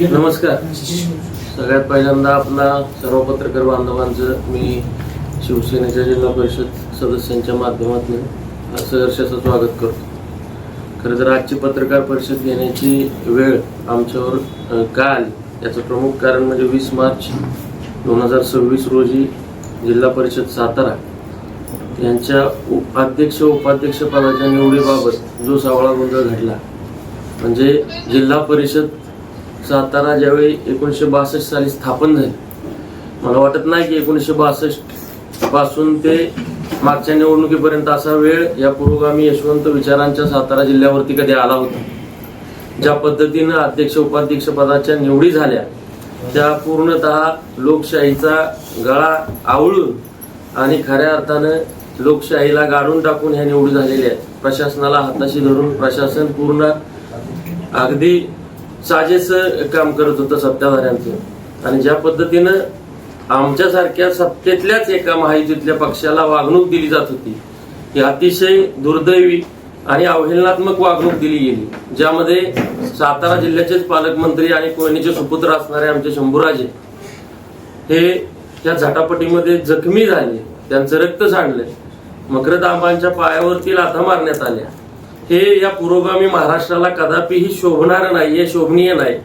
नमस्कार. सगळ्यात पहिल्यांदा आपला सर्व पत्रकार बांधवांचं मी शिवसेनेच्या जिल्हा परिषद सदस्यांच्या माध्यमातून सहर्षाचं स्वागत करतो. खरं तर आजची पत्रकार परिषद घेण्याची वेळ आमच्यावर का आली याचं प्रमुख कारण म्हणजे 20 मार्च 2026 रोजी जिल्हा परिषद सातारा यांच्या अध्यक्ष उपाध्यक्ष पदाच्या निवडीबाबत जो सावळा गोंधळ घडला. म्हणजे जिल्हा परिषद सातारा ज्यावेळी 1962 साली स्थापन झाली, मला वाटत नाही की 1962 पासून ते मागच्या निवडणुकीपर्यंत असा वेळ या पुरोगामी यशवंत विचारांच्या सातारा जिल्ह्यावरती कधी आला होता. ज्या पद्धतीनं अध्यक्ष उपाध्यक्ष पदाच्या निवडी झाल्या त्या पूर्णतः लोकशाहीचा गळा आवळून आणि खऱ्या अर्थानं लोकशाहीला गाडून टाकून ह्या निवडी झालेल्या आहेत. प्रशासनाला हाताशी धरून प्रशासन पूर्ण अगदी साजेस काम करत होतं सत्ताधाऱ्यांचं. आणि ज्या पद्धतीनं आमच्यासारख्या सत्तेतल्याच एका महायुतीतल्या पक्षाला वागणूक दिली जात होती ही अतिशय दुर्दैवी आणि अवहेलनात्मक वागणूक दिली गेली, ज्यामध्ये सातारा जिल्ह्याचेच पालकमंत्री आणि कोयनेचे सुपुत्र असणारे आमचे शंभूराजे हे त्या झटापटीमध्ये जखमी झाले, त्यांचं रक्त सांडलं, मकरदाबांच्या पायावरती लाथा मारण्यात आल्या. हे या पुरोगामी महाराष्ट्राला कदापिही शोभणार नाहीये, शोभनीय नाही.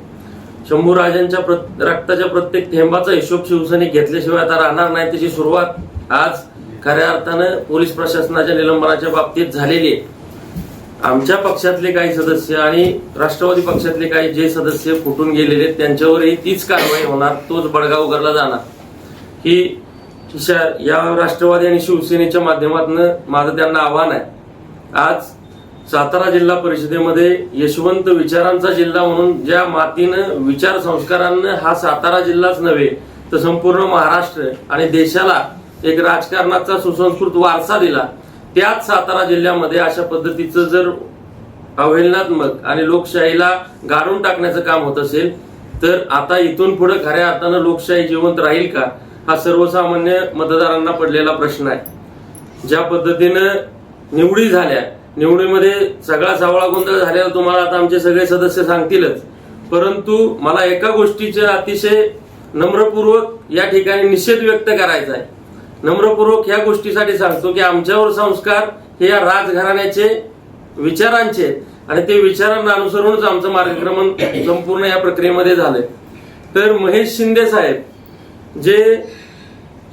शंभूराजांच्या रक्ताच्या प्रत्येक थेंबाचा हिशोब शिवसेनेने घेतल्याशिवाय आता राहणार नाही. त्याची सुरुवात आज खऱ्या अर्थानं पोलीस प्रशासनाच्या निलंबनाच्या बाबतीत झालेली आहे. आमच्या पक्षातले काही सदस्य आणि राष्ट्रवादी पक्षातले काही जे सदस्य फुटून गेलेले त्यांच्यावरही तीच कारवाई होणार, तोच बडगा उगारला जाणार. ही या राष्ट्रवादी आणि शिवसेनेच्या माध्यमातून माझं त्यांना आव्हान आहे. आज सातारा जिल्हा परिषदेमध्ये यशवंत विचारांचा जिल्हा म्हणून ज्या मातीनं विचार संस्कारांना हा सातारा जिल्हाच नव्हे तर संपूर्ण महाराष्ट्र आणि देशाला एक राजकारणाचा सुसंस्कृत वारसा दिला, त्याच सातारा जिल्ह्यामध्ये अशा पद्धतीचं जर अवहेलनात्मक आणि लोकशाहीला गाडून टाकण्याचं काम होत असेल तर आता इथून पुढे खऱ्या अर्थानं लोकशाही जिवंत राहील का, हा सर्वसामान्य मतदारांना पडलेला प्रश्न आहे. ज्या पद्धतीनं निवडी झाल्या, निवडीमध्ये सगळा सावळा गोंधळ झालेला तुम्हाला आता आमचे सगळे सदस्य सांगतीलच. परंतु मला एका गोष्टीचा अतिशय नम्रपूर्वक या ठिकाणी निषेध व्यक्त करायचा आहे. नम्रपूर्वक ह्या गोष्टीसाठी सांगतो की आमच्यावर संस्कार हे या राजघराण्याचे विचारांचे आणि ते विचारांना अनुसरूनच आमचं मार्गक्रमण संपूर्ण या प्रक्रियेमध्ये झालंय. तर महेश शिंदे साहेब जे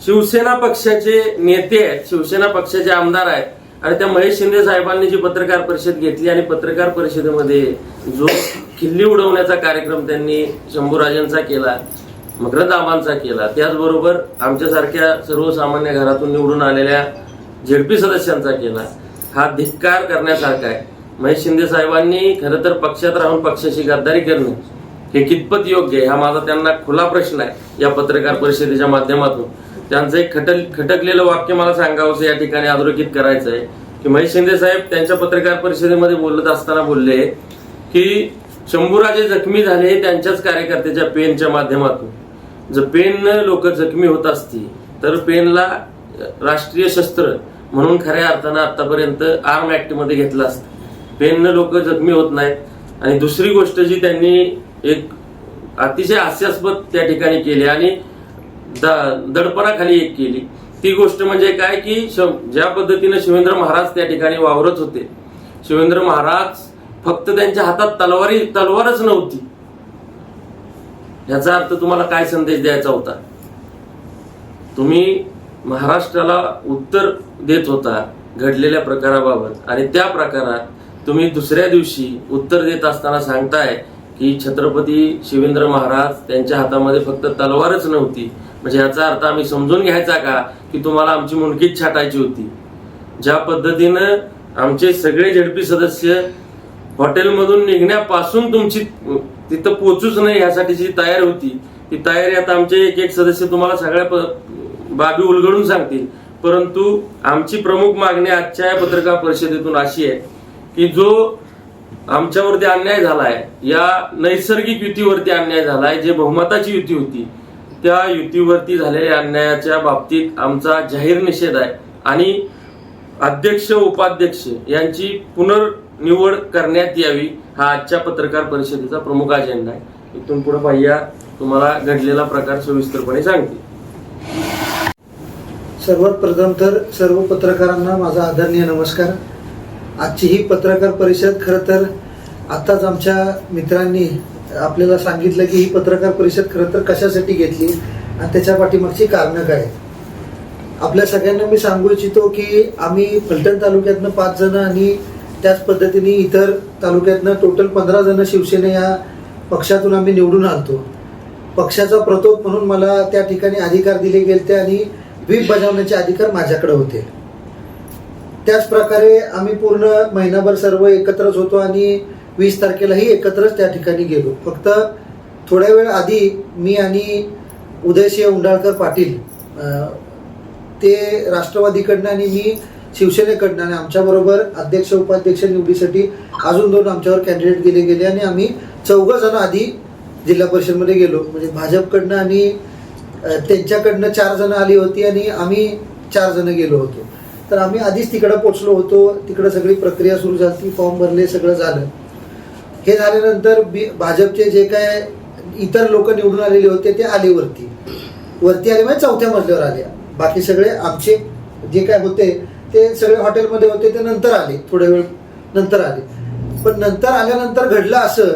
शिवसेना पक्षाचे नेते आहेत, शिवसेना पक्षाचे आमदार आहेत, आणि त्या महेश शिंदे साहेबांनी जी पत्रकार परिषद घेतली आणि पत्रकार परिषदेमध्ये जो खिल्ली उडवण्याचा कार्यक्रम त्यांनी शंभूराजांचा केला, मकरदाबांचा केला, त्याचबरोबर आमच्यासारख्या सर्वसामान्य घरातून निवडून आलेल्या झेडपी सदस्यांचा केला, हा धिक्कार करण्यासारखा आहे. महेश शिंदे साहेबांनी खरं तर पक्षात राहून पक्षाशी गद्दारी करणं हे कितपत योग्य आहे हा माझा त्यांना खुला प्रश्न आहे. या पत्रकार परिषदेच्या माध्यमातून त्यांचं एक खटकलेलं वाक्य मला सांगावंसं या ठिकाणी अधोरेखित करायचं आहे की महेश शिंदे साहेब त्यांच्या पत्रकार परिषदेमध्ये बोलत असताना बोलले की शंभूराजे जखमी झाले त्यांच्याच कार्यकर्त्याच्या पेनच्या माध्यमातून. जर पेननं लोक जखमी होत असतील तर पेनला राष्ट्रीय शस्त्र म्हणून खऱ्या अर्थानं आतापर्यंत आर्म ऍक्ट मध्ये घेतलं असतं. पेननं लोक जखमी होत नाहीत. आणि दुसरी गोष्ट जी त्यांनी एक अतिशय हास्यास्पद त्या ठिकाणी केली आणि दडपणाखाली एक केली ती गोष्ट म्हणजे काय की ज्या पद्धतीने शिवेंद्र महाराज त्या ठिकाणी वावरत होते, शिवेंद्र महाराज फक्त त्यांच्या हातात तलवारच नव्हती. याचा अर्थ तुम्हाला काय संदेश द्यायचा होता? तुम्ही महाराष्ट्राला उत्तर देत होता घडलेल्या प्रकाराबाबत आणि त्या प्रकारात तुम्ही दुसऱ्या दिवशी उत्तर देत असताना सांगताय की छत्रपती शिवेंद्र महाराज त्यांच्या हातामध्ये फक्त तलवारच नव्हती. म्हणजे याचा अर्थ आम्ही समजून घ्यायचा का की तुम्हाला आमची मुंडकीच छाटायची होती? ज्या पद्धतीनं आमचे सगळे झेडपी सदस्य हॉटेलमधून निघण्यापासून तुमची तिथं पोहोचूच नाही यासाठीची तयारी होती, ती तयारी आता आमचे एक एक सदस्य तुम्हाला सगळ्या बाबी उलगडून सांगतील. परंतु आमची प्रमुख मागणी आजच्या या पत्रकार परिषदेतून अशी आहे की जो आमच्यावरती अन्याय झालाय, या नैसर्गिक युतीवरती अन्याय झालाय, जे बहुमताची युती होती त्या युतीवरती झालेल्या अन्यायाच्या बाबतीत आमचा जाहीर निषेध आहे. आणि अध्यक्ष उपाध्यक्ष यांची पुनर्निवड करण्यात यावी हा आजच्या पत्रकार परिषदेचा प्रमुख अजेंडा आहे. इथून पुढे भैया तुम्हाला घडलेला प्रकार सविस्तरपणे सांगतील. सर्वात प्रथम तर सर्व पत्रकारांना माझा आदरणीय नमस्कार. आजची ही पत्रकार परिषद खरं तर आत्ताच आमच्या मित्रांनी आपल्याला सांगितलं की ही पत्रकार परिषद खरं तर कशासाठी घेतली आणि त्याच्या पाठीमागची कारणं काय. आपल्या सगळ्यांना मी सांगू इच्छितो की आम्ही फलटण तालुक्यातनं 5 जण आणि त्याच पद्धतीने इतर तालुक्यातनं टोटल 15 जण शिवसेना या पक्षातून आम्ही निवडून आलतो. पक्षाचा प्रतोद म्हणून मला त्या ठिकाणी अधिकार दिले गेले आणि व्हीप बजावण्याचे अधिकार माझ्याकडे होते. त्याच प्रकारे आम्ही पूर्ण महिनाभर सर्व एकत्रच होतो आणि 20 तारखेलाही एकत्रच त्या ठिकाणी गेलो. फक्त थोड्या वेळ आधी मी आणि उदयसिंह उंडाळकर पाटील ते राष्ट्रवादीकडनं आणि मी शिवसेनेकडनं आणि आमच्याबरोबर अध्यक्ष उपाध्यक्ष निवडीसाठी अजून 2 आमच्यावर कॅन्डिडेट दिले गेले आणि आम्ही 4 जण आधी जिल्हा परिषदमध्ये गेलो. म्हणजे भाजपकडनं आणि त्यांच्याकडनं 4 जण आली होती आणि आम्ही 4 जण गेलो होतो. तर आम्ही आधीच तिकडं पोचलो होतो. तिकडं सगळी प्रक्रिया सुरू झाली, फॉर्म भरले, सगळं झालं. हे झाल्यानंतर भाजपचे जे काय इतर लोक निवडून आलेले होते ते आले वरती आले, म्हणजे 4थ्या मजल्यावर आले. बाकी सगळे आमचे जे काय होते ते सगळे हॉटेलमध्ये होते, ते नंतर आले, थोड्या वेळ नंतर आले. पण नंतर आल्यानंतर घडलं असं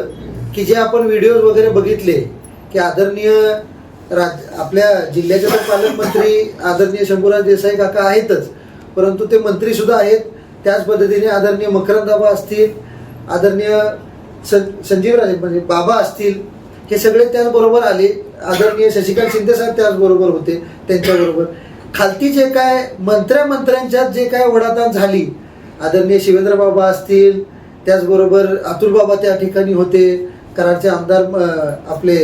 की जे आपण व्हिडिओज वगैरे बघितले की आदरणीय आपल्या जिल्ह्याचे तर पालकमंत्री आदरणीय शंभूराज देसाई काका आहेतच, परंतु ते मंत्री सुद्धा आहेत. त्याच पद्धतीने आदरणीय मकरंदाबा असतील, आदरणीय संजीवराजे म्हणजे बाबा असतील, हे सगळे त्याचबरोबर आले. आदरणीय शशिकांत शिंदे साहेब त्याचबरोबर होते. त्यांच्याबरोबर खालती जे काय मंत्र्यांच्यात जे काय ओढाताण झाली, आदरणीय शिवेंद्र बाबा असतील, त्याचबरोबर अतुल बाबा त्या ठिकाणी होते, कराडचे आमदार आपले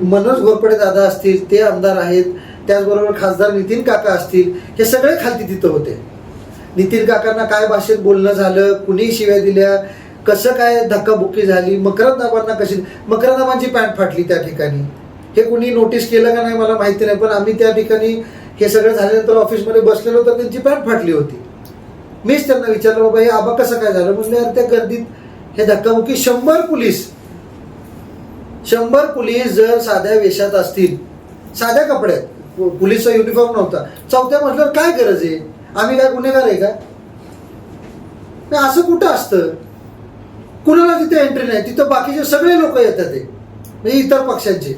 मनोज घोरपडे दादा असतील, ते आमदार आहेत. त्याचबरोबर खासदार नितीन काका असतील, हे सगळे खालती तिथं होते. नितीन काकांना काय भाषेत बोलणं झालं, कुणी शिव्या दिल्या, कसं काय धक्काबुक्की झाली, मकरंदाबांना कशी, मकरंदाबांची पॅन्ट फाटली त्या ठिकाणी. हे कुणी नोटीस केलं का नाही मला माहिती नाही, पण आम्ही त्या ठिकाणी हे सगळं झाल्यानंतर ऑफिसमध्ये बसलेलो तर त्यांची पॅन्ट फाटली होती. मीच त्यांना विचारलं, बाबा हे आबा कसं काय झालं. म्हणजे यार त्या गर्दीत हे धक्काबुक्की 100 पोलीस जर साध्या वेशात असतील, साध्या कपड्यात, पोलीसचा युनिफॉर्म नव्हता, 4थ्या मजल्यावर काय गरज आहे. आम्ही काय गुन्हेगार आहे का. असं कुठं असतं. कुणाला तिथे एंट्री नाही, तिथं बाकीचे सगळे लोक येतात ते, म्हणजे इतर पक्षांचे.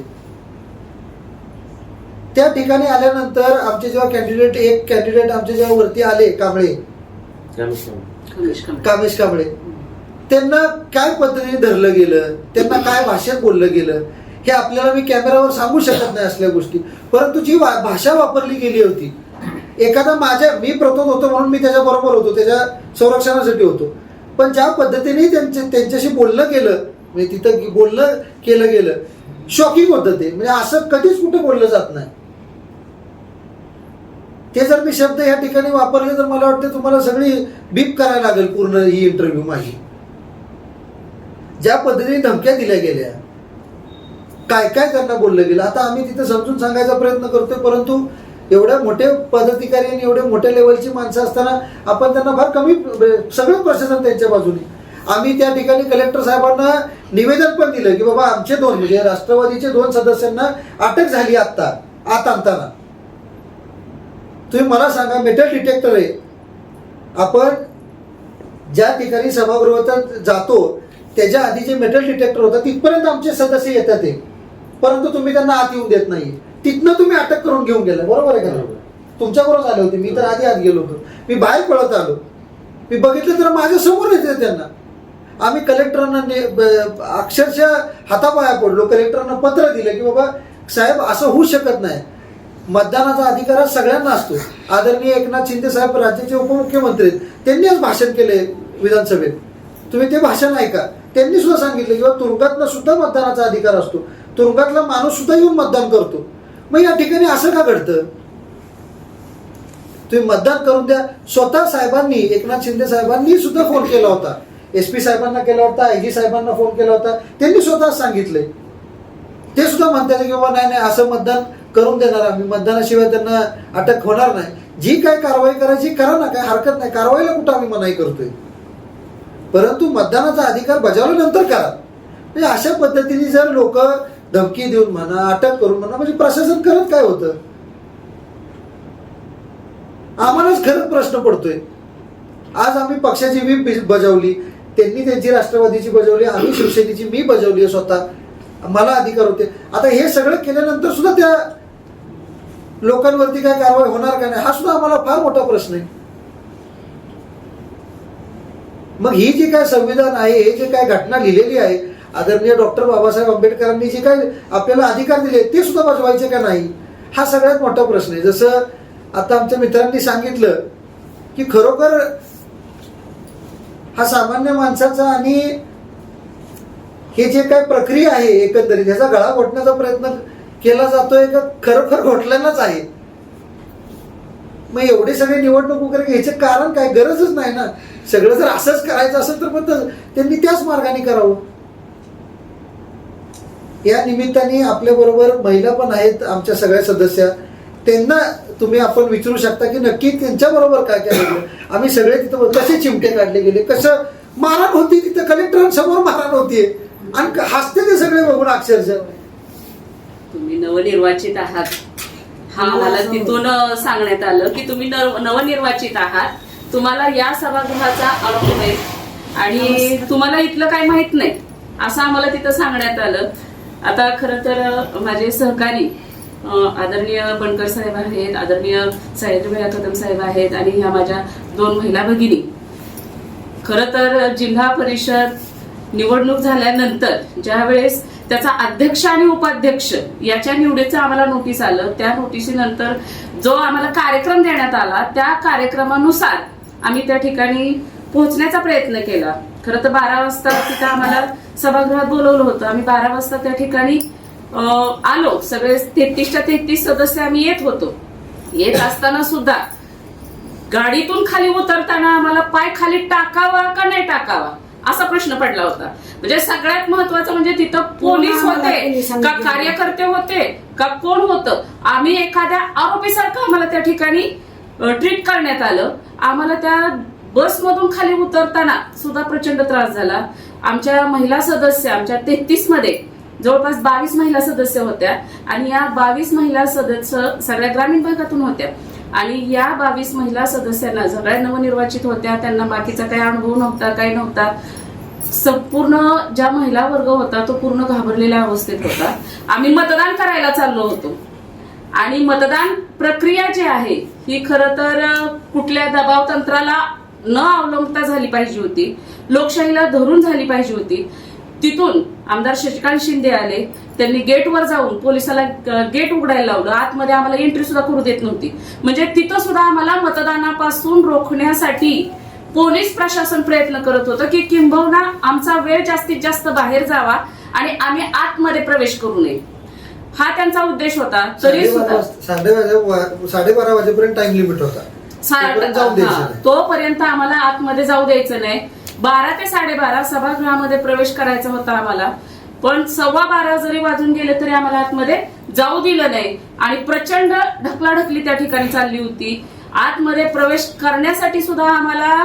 त्या ठिकाणी आल्यानंतर आमचे जेव्हा एक कॅन्डिडेट आमचे जेव्हा वरती आले, कामेश कांबळे, त्यांना काय पद्धतीने धरलं गेलं, त्यांना काय भाषेत बोललं गेलं, हे आपल्याला मी कॅमेरावर सांगू शकत नाही असल्या गोष्टी. परंतु जी भाषा वापरली गेली होती, एखादा मी प्रतोद होतो म्हणून मी त्याच्याबरोबर होतो, त्याच्या संरक्षणासाठी होतो, पण ज्या पद्धतीने त्यांच्याशी बोलणं गेलं, म्हणजे तिथं बोलणं केलं गेलं, शॉकिंग होतं ते. म्हणजे असं कधीच कुठे बोललं जात नाही. ते जर मी शब्द या ठिकाणी वापरले तर मला वाटतं तुम्हाला सगळी बीप करायला लागेल पूर्ण ही इंटरव्ह्यू माझी. ज्या पद्धतीने धमक्या दिल्या गेल्या, काय काय त्यांना बोललं गेलं, आता आम्ही तिथे समजून सांगायचा प्रयत्न करतोय, परंतु एवढ्या मोठे पदाधिकारी आणि एवढे मोठ्या लेवलची माणसं असताना आपण त्यांना फार कमी, सगळं प्रशासन त्यांच्या बाजूने. आम्ही त्या ठिकाणी कलेक्टर साहेबांना निवेदन पण दिलं की बाबा आमचे 2 म्हणजे राष्ट्रवादीचे 2 सदस्यांना अटक झाली आत आणताना. तुम्ही मला सांगा, मेटल डिटेक्टर आहे, आपण ज्या ठिकाणी सभागृहात जातो त्याच्या आधी जे मेटल डिटेक्टर होतं तिथपर्यंत आमचे सदस्य येतात ते, परंतु तुम्ही त्यांना आत येऊन देत नाही. तिथनं तुम्ही अटक करून घेऊन गेला, बरोबर आहे का. तुमच्याबरोबर आले होते, मी तर आधी आत गेलो होतो, मी बाहेर पळत आलो, मी बघितलं तर माझ्या समोर येते त्यांना. आम्ही कलेक्टरांना अक्षरशः हातापाया पडलो, कलेक्टरांना पत्र दिलं की बाबा साहेब असं होऊ शकत नाही, मतदानाचा अधिकार सगळ्यांना असतो. आदरणीय एकनाथ शिंदे साहेब राज्याचे उपमुख्यमंत्री आहेत, त्यांनी आज भाषण केले विधानसभेत, तुम्ही ते भाषण ऐका. त्यांनी सुद्धा सांगितलं की तुरुंगातला सुद्धा मतदानाचा अधिकार असतो, तुरुंगातला माणूस सुद्धा येऊन मतदान करतो. मग या ठिकाणी असं का घडतं. तुम्ही मतदान करून द्या. स्वतः साहेबांनी, एकनाथ शिंदे साहेबांनी सुद्धा फोन केला होता, SP साहेबांना केला होता, IG साहेबांना फोन केला होता, त्यांनी स्वतः सांगितलंय. ते सुद्धा म्हणतात की बाबा नाही असं मतदान करून देणार आम्ही, मतदानाशिवाय त्यांना अटक होणार नाही. जी काय कारवाई करायची करा ना, काय हरकत नाही, कारवाईला कुठं आम्ही मनाई करतोय, परंतु मतदानाचा अधिकार बजावल्यानंतर करा. म्हणजे अशा पद्धतीने जर लोक धमकी देऊन म्हणा, अटक करून म्हणा, म्हणजे प्रशासन करत काय होतं? आम्हालाच खरंच प्रश्न पडतोय. आज आम्ही पक्षाची व्हीप बजावली, त्यांनी त्यांची राष्ट्रवादीची बजावली, आम्ही शिवसेनेची मी बजावली आहे स्वतः, मला अधिकार होते. आता हे सगळं केल्यानंतर सुद्धा त्या लोकांवरती काय कारवाई होणार का नाही, हा सुद्धा आम्हाला फार मोठा प्रश्न आहे. मग ही जी काय संविधान आहे, हे जे काय घटना लिहिलेली आहे, आदरणीय डॉक्टर बाबासाहेब आंबेडकरांनी जे काय आपल्याला अधिकार दिले ते सुद्धा बजवायचे का नाही, हा सगळ्यात मोठा प्रश्न आहे. जसं आता आमच्या मित्रांनी सांगितलं की खरोखर हा सामान्य माणसाचा आणि हे जे काय प्रक्रिया आहे एकंदरीत ह्याचा गळा घोटण्याचा प्रयत्न केला जातोय का खरोखर घोटल्यालाच आहे. मग एवढे सगळे निवडणूक वगैरे घ्यायचे कारण काय? गरजच नाही ना. सगळं जर असंच करायचं असेल तर मग त्यांनी त्याच मार्गाने करावं. या निमित्ताने आपल्या बरोबर महिला पण आहेत आमच्या सगळ्या सदस्य, त्यांना तुम्ही आपण विचारू शकता की नक्की त्यांच्या बरोबर काय काय घडलं. आम्ही सगळे तिथं कसे चिमटे काढले गेले, कसं मारहाण होती तिथं, कलेक्टरांसमोर मारहाण होतीये आणि हसते ते सगळे बघून अक्षरशः. तुम्ही नवनिर्वाचित आहात हा मला तिथून सांगण्यात आलं की तुम्ही नवनिर्वाचित आहात, तुम्हाला या सभागृहाचा अनुभव आहे आणि तुम्हाला इथलं काही माहित नाही असं आम्हाला तिथं सांगण्यात आलं. आता खरं तर माझे सहकारी आदरणीय बनकर साहेब आहेत, आदरणीय सावित्रीबाई कदम साहेब आहेत आणि ह्या माझ्या 2 महिला भगिनी. खरं तर जिल्हा परिषद निवडणूक झाल्यानंतर ज्या वेळेस त्याचा अध्यक्ष आणि उपाध्यक्ष याच्या निवडीचं आम्हाला नोटीस आलं, त्या नोटिसीनंतर जो आम्हाला कार्यक्रम देण्यात आला त्या कार्यक्रमानुसार आम्ही त्या ठिकाणी पोहोचण्याचा प्रयत्न केला. खरं तर 12 वाजता तिथं आम्हाला सभागृहात बोलवलं होतं. आम्ही 12 वाजता त्या ठिकाणी आलो. सगळे 33च्या 33 सदस्य आम्ही येत होतो. येत असताना सुद्धा गाडीतून खाली उतरताना आम्हाला पाय खाली टाकावा का नाही टाकावा असा प्रश्न पडला होता. म्हणजे सगळ्यात महत्वाचं म्हणजे तिथं पोलीस होते का कार्यकर्ते होते का कोण होतं, आम्ही एखाद्या आरोपीसारखं आम्हाला त्या ठिकाणी ट्रीट करण्यात आलं. आम्हाला त्या बसमधून खाली उतरताना सुद्धा प्रचंड त्रास झाला. आमच्या महिला सदस्य आमच्या 33 मध्ये जवळपास 22 महिला सदस्य होत्या आणि या 22 महिला सदस्य सगळ्या ग्रामीण भागातून होत्या आणि या 22 महिला सदस्यांना सगळ्या नवनिर्वाचित होत्या, त्यांना बाकीचा काही अनुभव नव्हता, काही नव्हता. संपूर्ण ज्या महिला वर्ग होता तो पूर्ण घाबरलेल्या अवस्थेत होता. आम्ही मतदान करायला चाललो होतो आणि मतदान प्रक्रिया जी आहे ही खरं तर कुठल्या दबाव तंत्राला न अवलंबता झाली पाहिजे होती, लोकशाहीला धरून झाली पाहिजे होती. तिथून आमदार शशिकांत शिंदे आले, त्यांनी गेटवर जाऊन पोलिसाला गेट उघडायला लावलं, आतमध्ये आम्हाला एंट्री सुद्धा करू देत नव्हती. म्हणजे तिथं सुद्धा आम्हाला मतदानापासून रोखण्यासाठी पोलीस प्रशासन प्रयत्न करत होतं की किंबहुना आमचा वेळ जास्तीत जास्त बाहेर जावा आणि आम्ही आतमध्ये प्रवेश करू नये, हा त्यांचा उद्देश होता. तरी सुद्धा 12:30 वाजेपर्यंत टाइम लिमिट होता, तोपर्यंत आम्हाला आतमध्ये जाऊ द्यायचं नाही. 12 ते 12:30 सभागृहामध्ये प्रवेश करायचा होता आम्हाला, पण 12:15 जरी वाजून गेले तरी आम्हाला आतमध्ये जाऊ दिलं नाही आणि प्रचंड ढकलाढकली त्या ठिकाणी चालली होती. आतमध्ये प्रवेश करण्यासाठी सुद्धा आम्हाला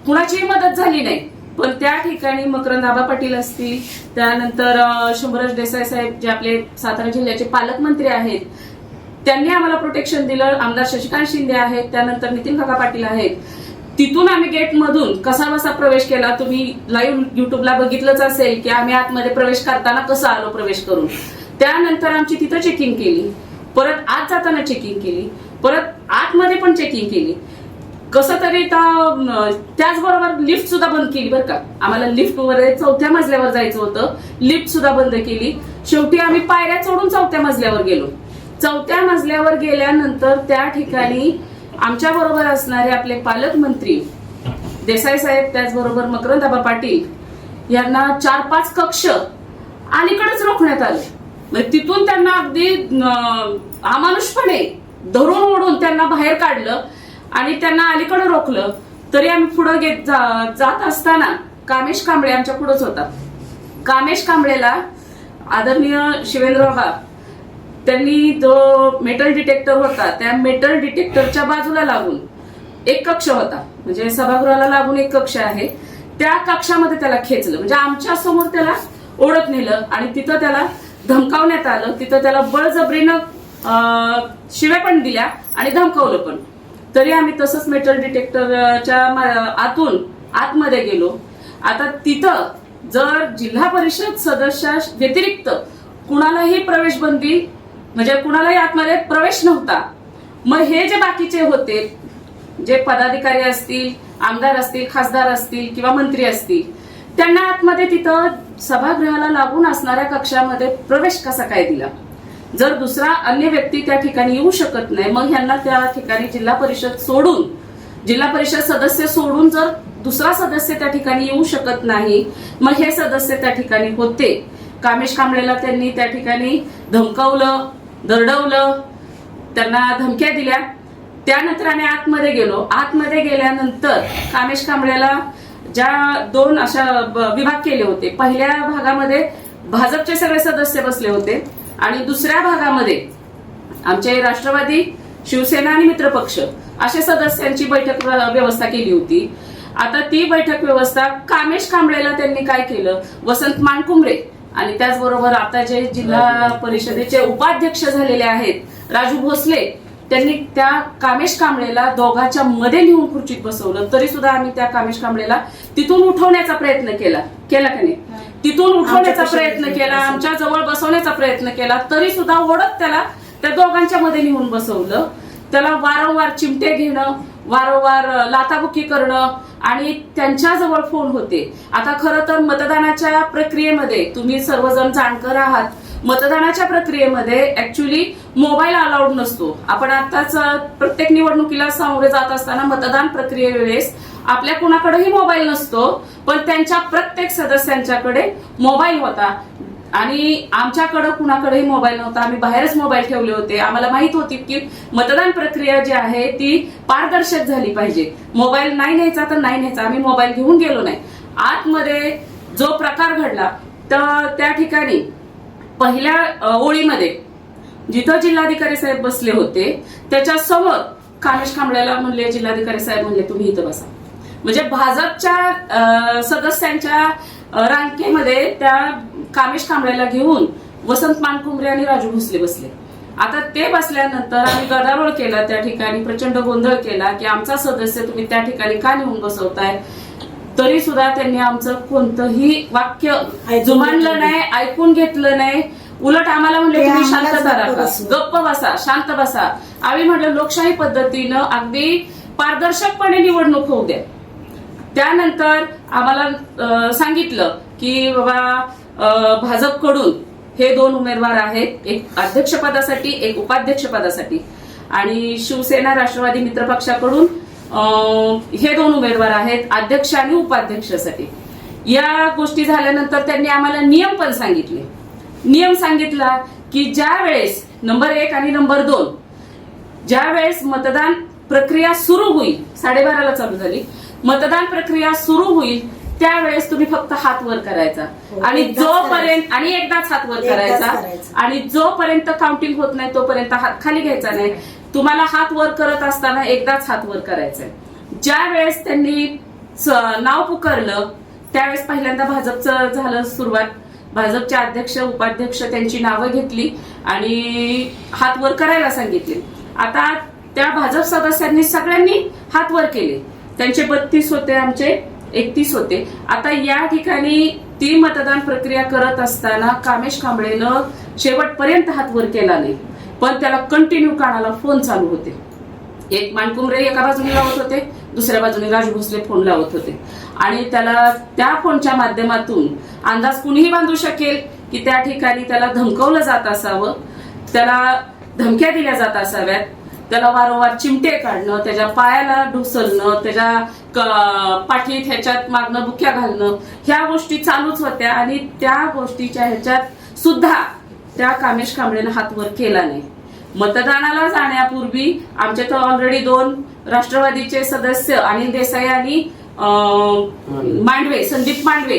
कुणाचीही मदत झाली नाही. पण त्या ठिकाणी मकरंद आबा पाटील असतील, त्यानंतर शंभूराज देसाई साहेब जे आपले सातारा जिल्ह्याचे पालकमंत्री आहेत, त्यांनी आम्हाला प्रोटेक्शन दिलं. आमदार शशिकांत शिंदे आहेत, त्यानंतर नितीन काका पाटील आहेत. तिथून आम्ही गेटमधून कसा बसा प्रवेश केला. तुम्ही लाईव्ह युट्यूबला बघितलंच असेल की आम्ही आतमध्ये प्रवेश करताना कसं आलो प्रवेश करून. त्यानंतर आमची तिथं चेकिंग केली, परत आत जाताना चेकिंग केली, परत आतमध्ये पण चेकिंग केली. कसं तरी त्याचबरोबर लिफ्ट सुद्धा बंद केली बरं का. आम्हाला लिफ्ट वगैरे 4थ्या मजल्यावर जायचं होतं, लिफ्ट सुद्धा बंद केली. शेवटी आम्ही पायऱ्या चढून 4थ्या मजल्यावर गेलो. 4थ्या मजल्यावर गेल्यानंतर त्या ठिकाणी आमच्या बरोबर असणारे आपले पालकमंत्री देसाई साहेब, त्याचबरोबर मकरंद आबा पाटील यांना 4-5 कक्ष अलीकडेच रोखण्यात आले. म्हणजे तिथून त्यांना अगदी अमानुषपणे धरून ओढून त्यांना बाहेर काढलं आणि त्यांना अलीकडे रोखलं. तरी आम्ही पुढे जात असताना कामेश कांबळे आमच्या पुढेच होता. कामेश कांबळेला आदरणीय शिवेंद्र बाबा त्यांनी जो मेटल डिटेक्टर होता त्या मेटल डिटेक्टरच्या बाजूला लागून एक कक्ष होता, म्हणजे सभागृहाला लागून एक कक्ष आहे, त्या कक्षामध्ये त्याला खेचलं, म्हणजे आमच्या समोर त्याला ओढत नेलं आणि तिथं त्याला धमकावण्यात आलं. तिथं त्याला बळजबरीनं शिव्या पण दिल्या आणि धमकावलं पण. तरी आम्ही तसंच मेटल डिटेक्टरच्या आतून आतमध्ये गेलो. आता तिथं जर जिल्हा परिषद सदस्या व्यतिरिक्त कुणालाही प्रवेश बंदी, म्हणजे कुणालाही आतमध्ये प्रवेश नव्हता. मग हे जे बाकीचे होते, जे पदाधिकारी असतील, आमदार असतील, खासदार असतील किंवा मंत्री असतील, त्यांना आतमध्ये तिथं सभागृहाला लागून असणाऱ्या कक्षामध्ये प्रवेश कसा काय दिला? जर दुसरा अन्य व्यक्ती त्या ठिकाणी येऊ शकत नाही, मग ह्यांना त्या ठिकाणी जिल्हा परिषद सदस्य सोडून जर दुसरा सदस्य त्या ठिकाणी येऊ शकत नाही, मग हे सदस्य त्या ठिकाणी होते. कामेश कांबळेला त्यांनी त्या ठिकाणी धमकावलं, दरडवलं, त्यांना धमक्या दिल्या. त्यानंतर आम्ही आतमध्ये गेलो. आतमध्ये गेल्यानंतर कामेश कांबळेला ज्या 2 अशा विभाग केले होते. पहिल्या भागामध्ये भाजपचे सगळे सदस्य बसले होते आणि दुसऱ्या भागामध्ये आमचे राष्ट्रवादी, शिवसेना आणि मित्रपक्ष अशा सदस्यांची बैठक व्यवस्था केली होती. आता ती बैठक व्यवस्था कामेश कांबळेला त्यांनी काय केलं, वसंत मानकुमरे आणि त्याचबरोबर आता जे जिल्हा परिषदेचे उपाध्यक्ष झालेले आहेत राजू भोसले, त्यांनी त्या कामेश कांबळेला दोघांच्या मध्ये नेऊन खुर्चीत बसवलं. तरी सुद्धा आम्ही त्या कामेश कांबळेला तिथून उठवण्याचा प्रयत्न केला का नाही? तिथून उठवण्याचा प्रयत्न केला, आमच्या जवळ बसवण्याचा प्रयत्न केला, तरी सुद्धा ओढत त्याला त्या दोघांच्या मध्ये नेऊन बसवलं. त्याला वारंवार चिमटे घेणं, वारंवार लाथाबुक्की करणं आणि त्यांच्याजवळ फोन होते. आता खरं तर मतदानाच्या प्रक्रियेमध्ये तुम्ही सर्वजण जाणकार आहात, मतदानाच्या प्रक्रियेमध्ये ऍक्च्युली मोबाईल अलाउड नसतो. आपण आताच प्रत्येक निवडणुकीला सामोरे जात असताना मतदान प्रक्रियेवेळेस आपल्या कुणाकडेही मोबाईल नसतो, पण त्यांच्या प्रत्येक सदस्यांच्याकडे मोबाईल होता आणि आमच्याकडे कुणाकडेही मोबाईल नव्हता. आम्ही बाहेरच मोबाईल ठेवले होते. आम्हाला माहित होती की मतदान प्रक्रिया जी आहे ती पारदर्शक झाली पाहिजे. मोबाईल नाही न्यायचा तर नाही न्यायचा, आम्ही मोबाईल घेऊन गेलो नाही. आतमध्ये जो प्रकार घडला तर त्या ठिकाणी पहिल्या ओळीमध्ये जिथं जिल्हाधिकारी साहेब बसले होते त्याच्या समोर कामेश कांबळेला म्हणले, जिल्हाधिकारी साहेब म्हणले तुम्ही इथं बसा. म्हणजे भाजपच्या सदस्यांच्या रांकेमध्ये त्या कामेश कांबळेला घेऊन वसंत मानकुमरे आणि राजू भोसले बसले. आता ते बसल्यानंतर आम्ही गदारोळ केला, त्या ठिकाणी प्रचंड गोंधळ केला की आमचा सदस्य तुम्ही त्या ठिकाणी का नेऊन बसवताय. तरी सुद्धा त्यांनी आमचं कोणतंही वाक्य जुमानलं नाही, ऐकून घेतलं नाही. उलट आम्हाला म्हणले तुम्ही शांतता राखा, गप्प बसा, शांत बसा. आम्ही म्हटलं लोकशाही पद्धतीनं अगदी पारदर्शकपणे निवडणूक होऊ द्या. त्यानंतर आम्हाला सांगितलं की बाबा भाजपकडून हे 2 उमेदवार आहेत, एक अध्यक्षपदासाठी, एक उपाध्यक्षपदासाठी, आणि शिवसेना राष्ट्रवादी मित्रपक्षाकडून हे 2 उमेदवार आहेत अध्यक्ष आणि उपाध्यक्षासाठी. या गोष्टी झाल्यानंतर त्यांनी आम्हाला नियम पण सांगितले. नियम सांगितला की ज्या वेळेस नंबर 1 आणि नंबर 2 ज्या वेळेस मतदान प्रक्रिया सुरू होईल, 12:30ला चालू झाली, मतदान प्रक्रिया सुरू होईल त्यावेळेस तुम्ही फक्त हात वर करायचा आणि जोपर्यंत आणि एकदाच हात वर करायचा आणि जोपर्यंत काउंटिंग होत नाही तोपर्यंत हात खाली घ्यायचा नाही. तुम्हाला हात वर करत असताना एकदाच हात वर करायचा. ज्या वेळेस त्यांनी नाव पुकारलं त्यावेळेस पहिल्यांदा भाजपचं झालं सुरुवात. भाजपचे अध्यक्ष, उपाध्यक्ष त्यांची नावं घेतली आणि हात वर करायला सांगितले. आता त्या भाजप सदस्यांनी सगळ्यांनी हात वर केले. त्यांचे 32 होते, आमचे 31 होते. आता या ठिकाणी ती मतदान प्रक्रिया करत असताना कामेश कांबळेनं शेवटपर्यंत हात वर केला नाही, पण त्याला कंटिन्यू कानाला फोन चालू होते. एक मानकुमरे एका बाजूने लावत होते, दुसऱ्या बाजूने राजू भोसले फोन लावत होते आणि त्याला त्या फोनच्या माध्यमातून अंदाज कुणीही बांधू शकेल की त्या ठिकाणी त्याला धमकवलं जात असावं, त्याला धमक्या दिल्या जात असाव्यात, त्याला वारंवार चिमटे काढणं, त्याच्या पायाला ढुसलणं, त्याच्या पाठीत ह्याच्यात मागणं बुक्या घालणं, ह्या गोष्टी चालूच होत्या. आणि त्या गोष्टीच्या ह्याच्यात सुद्धा त्या कामेश कांबळेनं हात वर केला नाही. मतदानाला जाण्यापूर्वी आमच्या तर ऑलरेडी 2 राष्ट्रवादीचे सदस्य अनिल देसाई आणि मांडवे, संदीप मांडवे,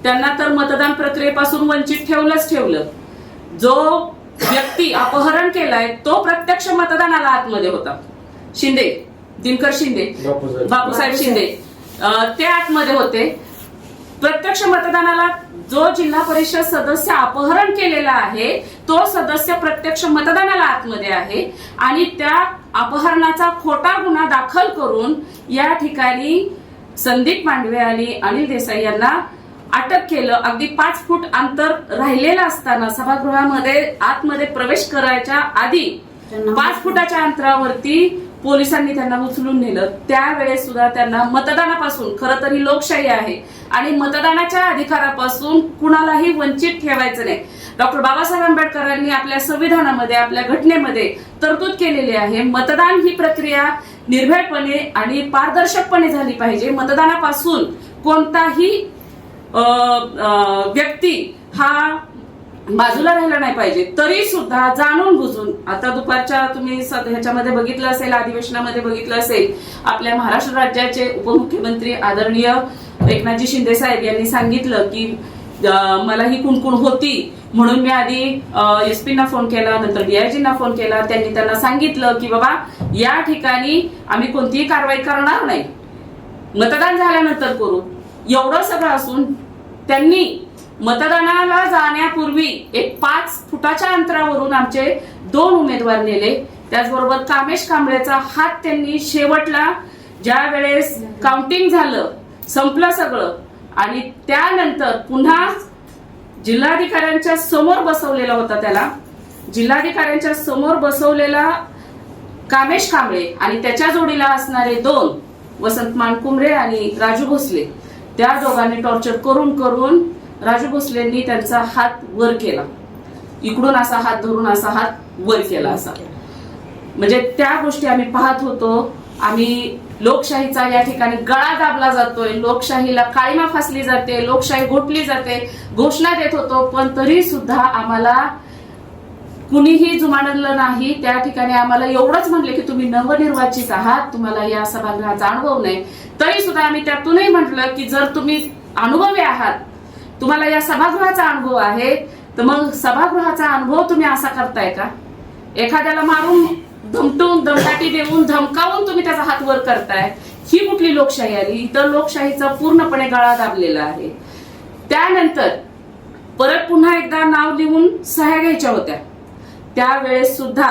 त्यांना तर मतदान प्रक्रियेपासून वंचित ठेवलं. जो व्यक्ती अपहरण केलाय तो प्रत्यक्ष मतदानाला आतमध्ये होता. शिंदे, दिनकर शिंदे, बापूसाहेब शिंदे ते आतमध्ये होते. प्रत्यक्ष मतदानाला जो जिल्हा परिषद सदस्य अपहरण केलेला आहे तो सदस्य प्रत्यक्ष मतदानाला आतमध्ये आहे आणि त्या अपहरणाचा खोटा गुन्हा दाखल करून या ठिकाणी संदीप मांडवे आणि अनिल देसाई यांना अटक केलं. अगदी 5 फूट अंतर राहिलेलं असताना सभागृहामध्ये आतमध्ये प्रवेश करायच्या आधी 5 फुटाच्या अंतरावरती पोलिसांनी त्यांना उचलून नेलं. त्यावेळेस सुद्धा त्यांना मतदानापासून, खरं तर ही लोकशाही आहे आणि मतदानाच्या अधिकारापासून कुणालाही वंचित ठेवायचं नाही. डॉक्टर बाबासाहेब आंबेडकरांनी आपल्या संविधानामध्ये, आपल्या घटनेमध्ये तरतूद केलेली आहे. मतदान ही प्रक्रिया निर्भयपणे आणि पारदर्शकपणे झाली पाहिजे. मतदानापासून कोणताही व्यक्ती हा बाजूला राहिला नाही पाहिजे. तरी सुद्धा जाणून बुजून, आता दुपारच्या तुम्ही ह्याच्यामध्ये बघितलं असेल, अधिवेशनामध्ये बघितलं असेल, आपल्या महाराष्ट्र राज्याचे उपमुख्यमंत्री आदरणीय एकनाथजी शिंदे साहेब यांनी सांगितलं की मला ही कुणकुण होती म्हणून मी आधी एसपींना फोन केला, नंतर डीआयजींना फोन केला. त्यांनी त्यांना सांगितलं की बाबा या ठिकाणी आम्ही कोणतीही कारवाई करणार नाही, मतदान झाल्यानंतर करू. एवढं सगळं असून त्यांनी मतदानाला जाण्यापूर्वी एक 5 फुटाच्या अंतरावरून आमचे 2 उमेदवार नेले. त्याचबरोबर कामेश कांबळेचा हात त्यांनी शेवटला ज्या वेळेस काउंटिंग झालं, संपलं सगळं आणि त्यानंतर पुन्हा जिल्हाधिकाऱ्यांच्या समोर बसवलेला होता, त्याला जिल्हाधिकाऱ्यांच्या समोर बसवलेला कामेश कांबळे आणि त्याच्या जोडीला असणारे 2 वसंत मानकुमरे आणि राजू भोसले, त्या दोघांनी टॉर्चर करून करून राजू भोसलेंनी त्यांचा हात वर केला. इकडून असा हात धरून असा हात वर केला असा. म्हणजे त्या गोष्टी आम्ही पाहत होतो. आम्ही लोकशाहीचा या ठिकाणी गळा दाबला जातोय, लोकशाहीला काळीमा फासली जाते, लोकशाही घोटली जाते, घोषणा देत होतो, पण तरी सुद्धा आम्हाला कुणीही जुमानलं नाही. त्या ठिकाणी आम्हाला एवढंच म्हणले की तुम्ही नवनिर्वाचित आहात, तुम्हाला या सभागृहाचा अनुभव नाही. तरी सुद्धा आम्ही त्यातूनही म्हटलं की जर तुम्ही अनुभवी आहात, तुम्हाला या सभागृहाचा अनुभव आहे, तर मग सभागृहाचा अनुभव तुम्ही असा करताय का? एखाद्याला मारून धमटून, दमदाटी देऊन, धमकावून तुम्ही त्याचा हात वर करताय. ही कुठली लोकशाही आली? इतर लोकशाहीचा पूर्णपणे गळा दाबलेला आहे. त्यानंतर परत पुन्हा एकदा नाव लिहून सह्या घ्यायच्या होत्या. त्यावेळेस सुद्धा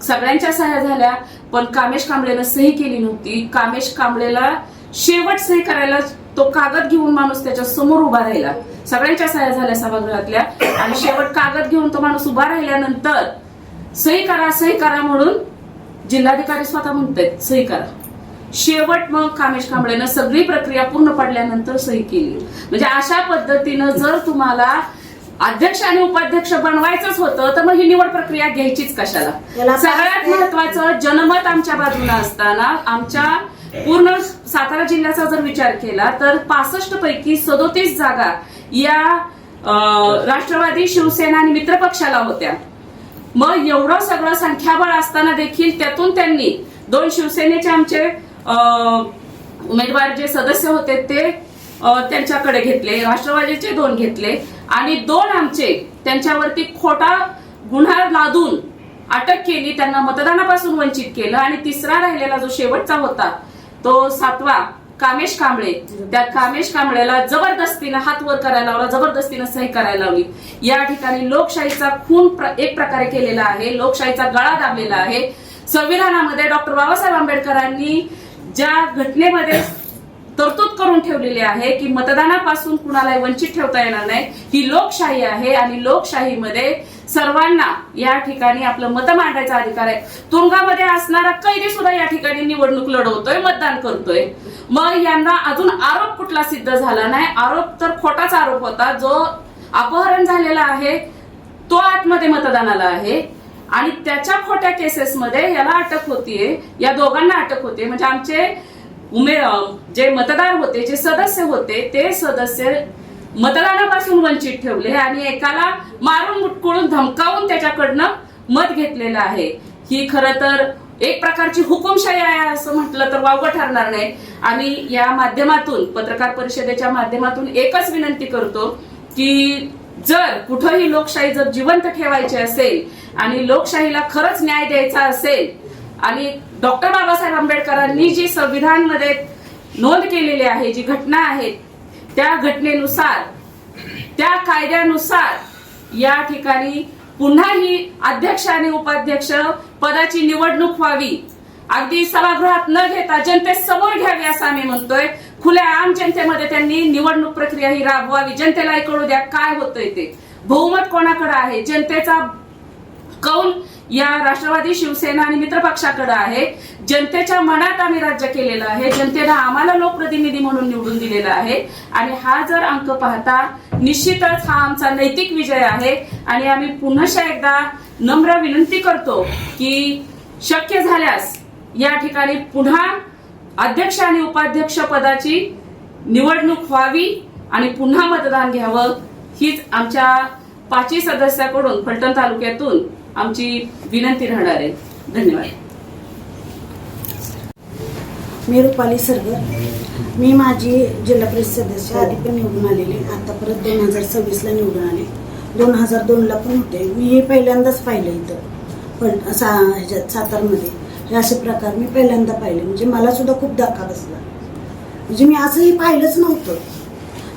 सगळ्यांच्या सह्या झाल्या, पण कामेश कांबळेनं सही केली नव्हती. कामेश कांबळेला शेवट सही करायला तो कागद घेऊन माणूस त्याच्या समोर उभा राहिला. सगळ्यांच्या सह्या झाल्या सभागृहातल्या आणि शेवट कागद घेऊन तो माणूस उभा राहिल्यानंतर सही करा म्हणून जिल्हाधिकारी स्वतः म्हणतात सही करा. शेवट मग कामेश कांबळेनं सगळी प्रक्रिया पूर्ण पडल्यानंतर सही केली. म्हणजे अशा पद्धतीनं जर तुम्हाला अध्यक्ष आणि उपाध्यक्ष बनवायचंच होतं तर मग ही निवड प्रक्रिया घ्यायचीच कशाला? सगळ्यात महत्वाचं जनमत आमच्या बाजूला असताना आमच्या पूर्ण सातारा जिल्ह्याचा जर विचार केला तर 65 पैकी 37 जागा या राष्ट्रवादी, शिवसेना आणि मित्र पक्षाला होत्या. मग एवढं सगळं संख्याबळ असताना देखील त्यातून त्यांनी 2 शिवसेनेचे आमचे उमेदवार जे सदस्य होते ते त्यांच्याकडे घेतले, राष्ट्रवादीचे 2 घेतले आणि 2 आमचे त्यांच्यावरती खोटा गुन्हा लादून अटक केली, त्यांना मतदानापासून वंचित केलं. आणि 3रा राहिलेला जो शेवटचा होता तो 7वा कामेश कांबळे, त्या कामेश कांबळेला जबरदस्तीनं हात वर करायला लावला, जबरदस्तीनं सही करायला लावली. या ठिकाणी लोकशाहीचा खून एक प्रकारे केलेला आहे, लोकशाहीचा गळा दाबलेला आहे. संविधानामध्ये डॉक्टर बाबासाहेब आंबेडकरांनी ज्या घटनेमध्ये तरतूद करून ठेवलेली आहे की मतदानापासून कुणालाही वंचित ठेवता येणार नाही, ही लोकशाही आहे आणि लोकशाहीमध्ये सर्वांना या ठिकाणी आपलं मत मांडायचा अधिकार आहे. तुरुंगामध्ये असणारा कैदी सुद्धा या ठिकाणी निवडणूक लढवतोय, मतदान करतोय. मग यांना अजून आरोप कुठला सिद्ध झाला नाही. आरोप तर खोटाच आरोप होता. जो अपहरण झालेला आहे तो आतमध्ये मतदानाला आहे आणि त्याच्या खोट्या केसेसमध्ये याला अटक होतीये, या दोघांना अटक होते. म्हणजे आमचे जे मतदार होते, जे सदस्य होते, ते सदस्य मतदानापासून वंचित ठेवले आणि एकाला मारून मुटकुळून धमकावून त्याच्याकडनं मत घेतलेलं आहे. ही खरं तर एक प्रकारची हुकुमशाही आहे असं म्हटलं तर वावगं ठरणार नाही. आणि या माध्यमातून, पत्रकार परिषदेच्या माध्यमातून एकच विनंती करतो की जर कुठेही लोकशाही जर जिवंत ठेवायची असेल आणि लोकशाहीला खरंच न्याय द्यायचा असेल आणि डॉक्टर बाबासाहेब आंबेडकरांनी जी संविधानमध्ये नोंद केलेली आहे, जी घटना आहे त्या घटनेनुसार, त्या कायद्यानुसार या ठिकाणी पुन्हा ही अध्यक्ष आणि उपाध्यक्ष पदाची निवडणूक व्हावी, अगदी सभागृहात न घेता जनतेसमोर घ्यावी असं आम्ही म्हणतोय. खुल्या आम जनतेमध्ये त्यांनी निवडणूक प्रक्रिया ही राबवावी. जनतेला कळू द्या काय होतंय ते, बहुमत कोणाकडे आहे. जनतेचा कौल या राष्ट्रवादी, शिवसेना आणि मित्र पक्षाकडे आहे. जनतेच्या मनात आम्ही राज्य केलेलं आहे. जनतेनं आम्हाला लोकप्रतिनिधी म्हणून निवडून दिलेला आहे आणि हा जर अंक पाहता निश्चितच हा आमचा नैतिक विजय आहे. आणि आम्ही पुन्हा एकदा नम्र विनंती करतो की शक्य झाल्यास या ठिकाणी पुन्हा अध्यक्ष आणि उपाध्यक्ष पदाची निवडणूक व्हावी आणि पुन्हा मतदान घ्यावं, हीच आमच्या 5 सदस्याकडून फलटण तालुक्यातून आमची विनंती राहणार आहे. धन्यवाद. मी रुपाली सरगर. मी माझी जिल्हा परिषद सदस्य आधी पण निवडून आलेली, आता परत 2026ला निवडून आले. 2002ला पण होते. मी हे पहिल्यांदाच पाहिलं इथं पण ह्याच्यात सातारमध्ये हे असे प्रकार मी पहिल्यांदा पाहिले. म्हणजे मला सुद्धा खूप धक्का बसला. म्हणजे मी असंही पाहिलंच नव्हतं.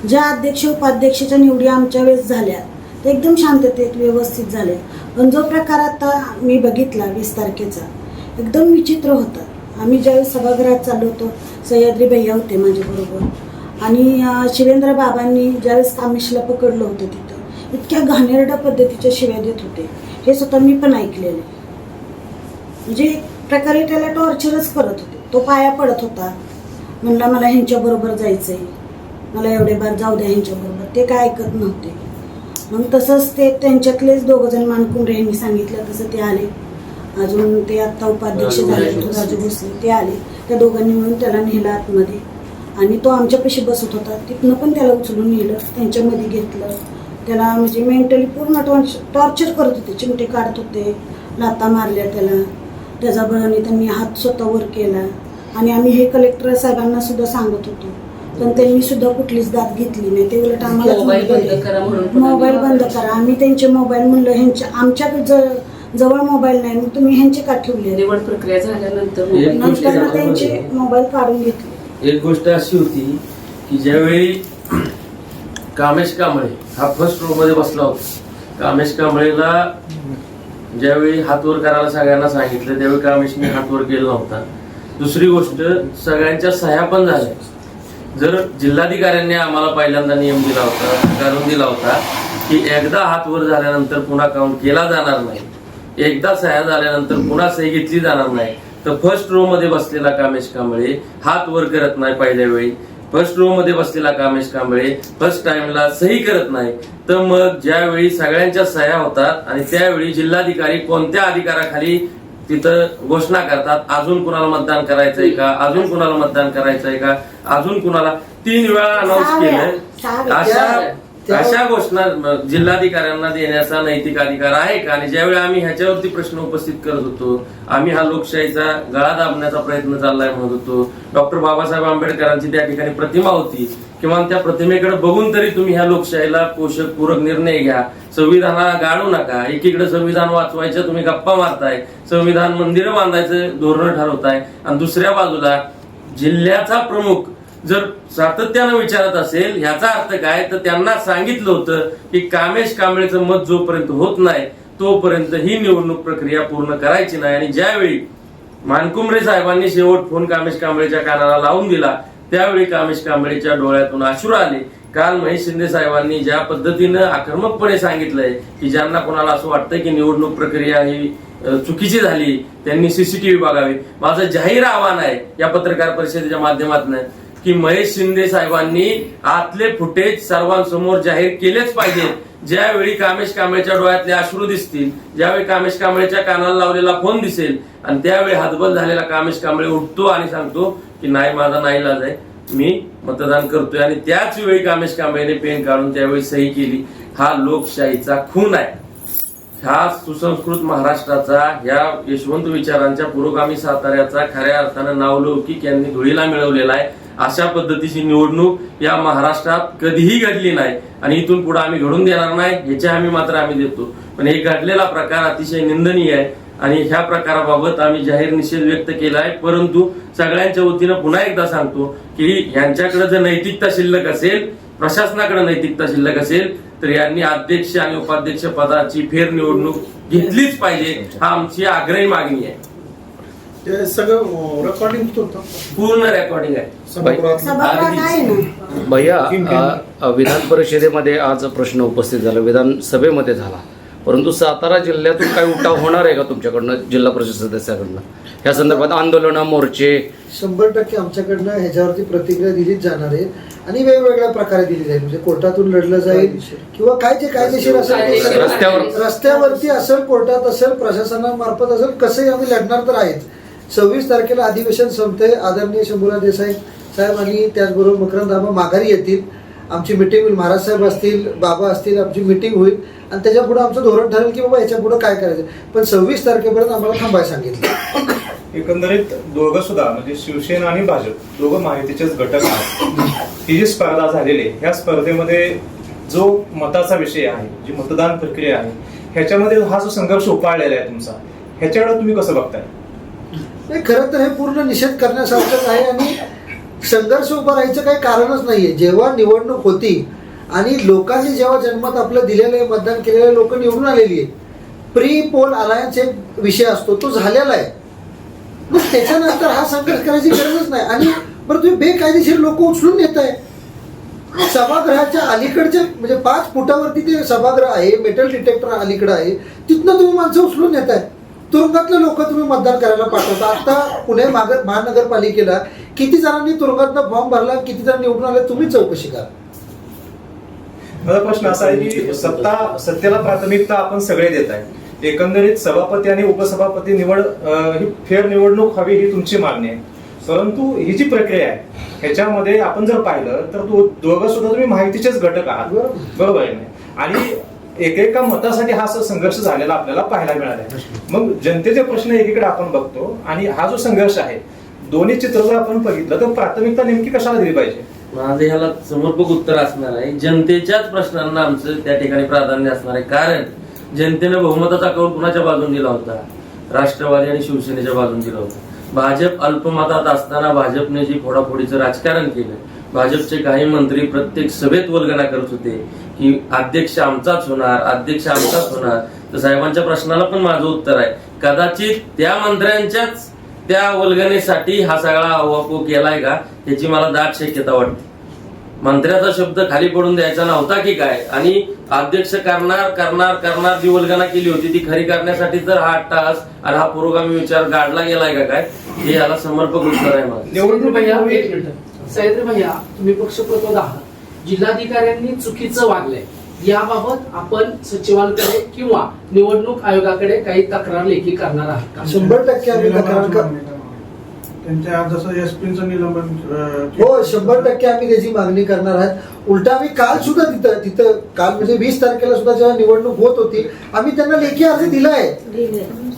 ज्या अध्यक्ष उपाध्यक्षाच्या निवडी आमच्या वेळेस झाल्या ते एकदम शांततेत व्यवस्थित झाले. पण जो प्रकार आता मी बघितला 20 तारखेचा एकदम विचित्र होता. आम्ही ज्यावेळेस सभागृहात चाललो होतो, सह्याद्री भैया होते माझ्याबरोबर आणि शिवेंद्र बाबांनी ज्यावेळेस कामेशला पकडलं होतं तिथं इतक्या घाणेरड्या पद्धतीच्या शिव्या देत होते. हे स्वतः मी पण ऐकलेले. म्हणजे एक प्रकारे त्याला टॉर्चरच करत होते. तो पाया पडत होता, म्हणला मला ह्यांच्याबरोबर जायचंय, मला एवढे बार जाऊ द्या ह्यांच्याबरोबर. ते काय ऐकत नव्हते. मग तसंच ते त्यांच्यातलेच 2 जण मानकुंडे यांनी सांगितलं तसं ते आले. अजून ते आत्ता उपाध्यक्ष झाले राजू भोसले ते आले. त्या दोघांनी मिळून त्याला नेलं आतमध्ये आणि तो आमच्यापाशी बसत होता. तिथनं पण त्याला उचलून नेलं, त्यांच्यामध्ये घेतलं. त्याला म्हणजे मेंटली पूर्ण टॉर्चर करत होते. चिमटे काढत होते, लाथा मारल्या त्याला. त्याच्या बळाने त्यांनी हात स्वतःवर केला आणि आम्ही हे कलेक्टर साहेबांना सुद्धा सांगत होतो, पण त्यांनी सुद्धा कुठलीच दाद घेतली नाही. ते उलट आम्हाला मोबाईल बंद करा. आम्ही त्यांचे मोबाईल म्हणलं ह्यांच्या आमच्या जवळ मोबाईल नाही, मग तुम्ही ह्यांचे का ठेवले. निवड प्रक्रिया झाल्यानंतर नंतर त्यांचे मोबाईल काढून घेतले. एक गोष्ट अशी होती की ज्यावेळी कामेश कांबळे हा फर्स्ट रो मध्ये बसला होता, कामेश कांबळेला ज्यावेळी हात वर करायला सगळ्यांना सांगितलं त्यावेळी कामेशने हात वर केला नव्हता. दुसरी गोष्ट, सगळ्यांच्या सह्या पण झाल्या. जर जिल्हाधिकाऱ्यांनी आम्हाला पहिल्यांदा नियम दिला होता, काढून दिला होता की एकदा हात वर झाल्यानंतर पुन्हा काउंट केला जाणार नाही, एकदा सह्या झाल्यानंतर पुन्हा सही घेतली जाणार नाही. तर फर्स्ट रो मध्ये बसलेला कामेश कांबळे हात वर करत नाही पहिल्या वेळी, फर्स्ट रो मध्ये बसलेला कामेश कांबळे फर्स्ट टाइमला सही करत नाही. तर मग ज्यावेळी सगळ्यांच्या सह्या होतात आणि त्यावेळी जिल्हाधिकारी कोणत्या अधिकाराखाली तिथं घोषणा करतात, अजून कुणाला मतदान करायचंय का, अजून कुणाला मतदान करायचंय का, अजून कुणाला 3 वेळा अनाऊन्स केलं. अशा घोषणा जिल्हाधिकाऱ्यांना देण्याचा नैतिक अधिकार आहे का? आणि ज्यावेळी आम्ही ह्याच्यावरती प्रश्न उपस्थित करत होतो, आम्ही हा लोकशाहीचा गळा दाबण्याचा प्रयत्न चाललाय म्हणत होतो. डॉक्टर बाबासाहेब आंबेडकरांची त्या ठिकाणी प्रतिमा होती, किंवा त्या प्रतिमेकडे बघून तरी तुम्ही ह्या लोकशाहीला पोषक पूरक निर्णय घ्या, संविधानाला गाळू नका. एकीकडे संविधान वाचवायचं तुम्ही गप्पा मारताय, संविधान मंदिरं बांधायचं धोरण ठरवताय, आणि दुसऱ्या बाजूला जिल्ह्याचा प्रमुख जर सातत्यानं विचारत असेल, ह्याचा अर्थ काय, तर त्यांना सांगितलं होतं की कामेश कांबळेचं मत जोपर्यंत होत नाही तोपर्यंत ही निवडणूक प्रक्रिया पूर्ण करायची नाही. आणि ज्यावेळी मानकुंबळे साहेबांनी शेवट फोन कामेश कांबळेच्या कानाला लावून दिला त्यावेळी कामेश कांबळेच्या डोळ्यातून अश्रू आले. काल महेश शिंदे साहेबांनी ज्या पद्धतीनं आक्रमकपणे सांगितलंय की ज्यांना कोणाला असं वाटतंय की निवडणूक प्रक्रिया ही चुकीची झाली त्यांनी सीसीटीव्ही बघावे. माझं जाहीर आव्हान आहे या पत्रकार परिषदेच्या माध्यमातून की महेश शिंदे साहेबांनी आतले फुटेज सर्वांसमोर जाहीर केलेच पाहिजेत. ज्यावेळी कामेश कांबळेच्या डोळ्यातले अश्रू दिसतील, ज्यावेळी कामेश कांबळेच्या कानाला लावलेला फोन दिसेल, आणि त्यावेळी हातबल झालेला कामेश कांबळे उठतो आणि सांगतो की नाही, माझा नाईलाज आहे, मी मतदान करतोय, आणि त्याच वेळी कामेश कांबळेने पेन काढून त्यावेळी सही केली. हा लोकशाहीचा खून आहे. ह्या सुसंस्कृत महाराष्ट्राचा, ह्या यशवंत विचारांच्या पुरोगामी साताऱ्याचा खऱ्या अर्थानं नावलौकिक यांनी धुळीला मिळवलेला आहे. अशा पद्धतीची निवडणूक या महाराष्ट्रात कधीही घडली नाही आणि इथून पुढे आम्ही घडून देणार नाही, ह्याची हमी मात्र आम्ही देतो. पण हे घडलेला प्रकार अतिशय निंदनीय आहे आणि ह्या प्रकाराबाबत आम्ही जाहीर निषेध व्यक्त केला आहे. परंतु सगळ्यांच्या वतीनं पुन्हा एकदा सांगतो की यांच्याकडे जर नैतिकता शिल्लक असेल प्रशासनाकडे नैतिकता शिल्लक असेल तर यांनी अध्यक्ष आणि उपाध्यक्ष पदाची फेरनिवडणूक घेतलीच पाहिजे, हा आमची आग्रही मागणी आहे. ते सगळं रेकॉर्डिंग होतं, पूर्ण रेकॉर्डिंग आहे. सभागृहात आहे ना. भैया, विधान परिषदेमध्ये आज प्रश्न उपस्थित झाला, विधानसभेमध्ये झाला, परंतु सातारा जिल्ह्यातून काही उठाव होणार आहे का तुमच्याकडनं, जिल्हा परिषद सदस्याकडनं या संदर्भात आंदोलन, मोर्चे? 100% आमच्याकडनं ह्याच्यावरती प्रतिक्रिया दिलीच जाणार आहे आणि वेगवेगळ्या प्रकारे दिली जाईल. म्हणजे कोर्टातून लढलं जाईल किंवा काय जे कायदेशीर असेल ते रस्त्यावरती असेल, कोर्टात असेल, प्रशासनामार्फत असेल, कसंही आम्ही लढणार तर आहेच. 26 तारखेला अधिवेशन संपते. आदरणीय शंभूराज देसाई साहेब आणि त्याचबरोबर मकरंद आबा माघारी येतील. आमची मिटिंग होईल, महाराज साहेब असतील, बाबा असतील, आमची मिटिंग होईल आणि त्याच्या पुढे आमचं धोरण ठरेल की बाबा याच्या पुढे काय करायचं. पण 26 तारखेपर्यंत आम्हाला थांबायला सांगितलं. एकंदरीत दोघं सुद्धा म्हणजे शिवसेना आणि भाजप दोघं माहितीचेच घटक आहेत. ही जी स्पर्धा झालेली आहे ह्या स्पर्धेमध्ये जो मताचा विषय आहे, जी मतदान प्रक्रिया आहे, ह्याच्यामध्ये हा जो संघर्ष उपाळलेला आहे तुमचा, ह्याच्याकडे तुम्ही कसं बघताय? नाही, खरं तर हे पूर्ण निषेध करण्यासारखंच आहे आणि संघर्ष उभा राहायचं काही कारणच नाहीये. जेव्हा निवडणूक होती आणि लोकांनी जेव्हा जन्मत आपलं दिलेलं आहे, मतदान केलेले लोक निवडून आलेली आहे, प्री पोल अलायन्स एक विषय असतो, तो झालेला आहे. मग त्याच्यानंतर हा संघर्ष करायची गरजच नाही. आणि बरं तुम्ही बेकायदेशीर लोक उचलून येत आहे. सभागृहाच्या अलीकडचे म्हणजे 5 फुटावरती ते सभागृह आहे, मेटल डिटेक्टर अलीकडे आहे, तिथनं तुम्ही माणसं उचलून येत आहे. तुरुंगातले लोक तुम्ही मतदान करायला पाठवता. आता पुणे महानगरपालिकेला किती जणांनी तुरुंगातनं फॉर्म भरला, किती जण निवडून आले, तुम्ही चौकशी करा. माझा प्रश्न असा आहे की सत्तेला प्राथमिकता आपण सगळे देत आहे. एकंदरीत सभापती आणि उपसभापती निवड ही फेर निवडणूक हवी ही तुमची मागणी आहे, परंतु ही जी प्रक्रिया आहे ह्याच्यामध्ये आपण जर पाहिलं तर दोघं सुद्धा तुम्ही माहितीचेच घटक आहात, बरोबर आहे. आणि एकेका मतासाठी हा संघर्ष झालेला आपल्याला पाहायला मिळाला आहे. मग जनतेचे प्रश्न एकीकडे आपण बघतो आणि हा जो संघर्ष आहे, दोन्ही चित्र जर आपण बघितलं तर प्राथमिकता नेमकी कशाला दिली पाहिजे? माझं ह्याला समर्पक उत्तर असणार आहे, जनतेच्याच प्रश्नांना आमचं त्या ठिकाणी प्राधान्य असणार आहे. कारण जनतेने बहुमताचा कौल कुणाच्या बाजून दिला होता? राष्ट्रवादी आणि शिवसेनेच्या बाजून दिला होता. भाजप अल्पमतात असताना भाजपने जी फोडाफोडीचं राजकारण केलं, भाजपचे काही मंत्री प्रत्येक सभेत वल्गना करत होते की अध्यक्ष आमचाच होणार, अध्यक्ष आमचाच होणार. तर साहेबांच्या प्रश्नाला पण माझं उत्तर आहे, कदाचित त्या मंत्र्यांच्याच त्या वल्गनेसाठी हा सगळा अवापो केलाय का, याची मला दाट शक्यता वाटते. मंत्र्याचा शब्द खाली पडून द्यायचा नव्हता की काय, आणि अध्यक्ष करणार जी वल्गना केली होती ती खरी करण्यासाठी तर हा अट्टाहास आणि हा पुरोगामी विचार गाडला गेलाय का काय, हे याला समर्पक उत्तर आहे माझं. निवडणूक भैया, एक मिनिट. सह्याद्री भैया, तुम्ही पक्षप्रतोद आहात, जिल्हाधिकाऱ्यांनी चुकीचं वागलंय, याबाबत आपण सचिवांकडे किंवा निवडणूक आयोगाकडे काही तक्रार लेखी करणार आहात का? 100% आम्ही तक्रार त्यांच्या जसं एसपीचं निलंबन हो 100% आम्ही त्याची मागणी करणार आहोत. उलटा आम्ही काल सुद्धा तिथं काल म्हणजे 20 तारखेला सुद्धा जेव्हा निवडणूक होत होती, आम्ही त्यांना लेखी अर्ज दिलाय